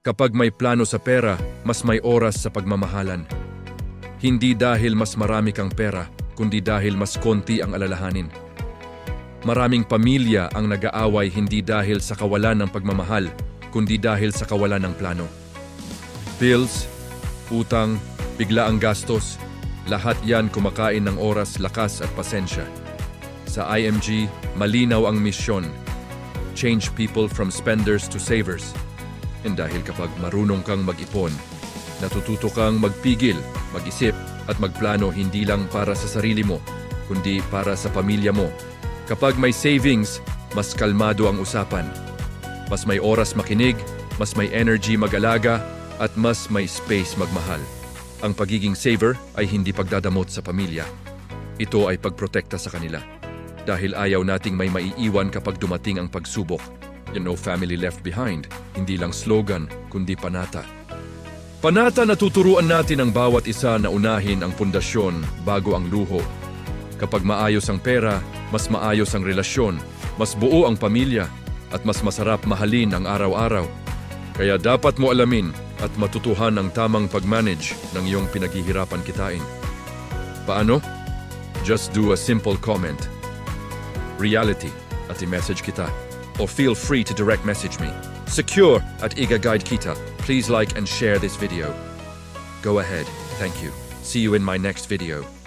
Kapag may plano sa pera, mas may oras sa pagmamahalan. Hindi dahil mas marami kang pera, kundi dahil mas konti ang alalahanin. Maraming pamilya ang nag-aaway hindi dahil sa kawalan ng pagmamahal, kundi dahil sa kawalan ng plano. Bills, utang, biglaang gastos, lahat yan kumakain ng oras, lakas at pasensya. Sa IMG, malinaw ang misyon. Change people from spenders to savers. And dahil kapag marunong kang mag-ipon, natututo kang magpigil, mag-isip at magplano hindi lang para sa sarili mo, kundi para sa pamilya mo. Kapag may savings, mas kalmado ang usapan. Mas may oras makinig, mas may energy mag-alaga, at mas may space magmahal. Ang pagiging saver ay hindi pagdadamot sa pamilya. Ito ay pagprotekta sa kanila. Dahil ayaw nating may maiiwan kapag dumating ang pagsubok. No family left behind, hindi lang slogan, kundi panata. Panata na tuturuan natin ang bawat isa na unahin ang pundasyon bago ang luho. Kapag maayos ang pera, mas maayos ang relasyon, mas buo ang pamilya, at mas masarap mahalin ang araw-araw. Kaya dapat mo alamin at matutuhan ang tamang pag-manage ng iyong pinaghihirapan kitain. Paano? Just do a simple comment. Reality at i-message kita. Or feel free to direct message me. Secure at Iga Guide Kita. Please like and share this video. Go ahead. Thank you. See you in my next video.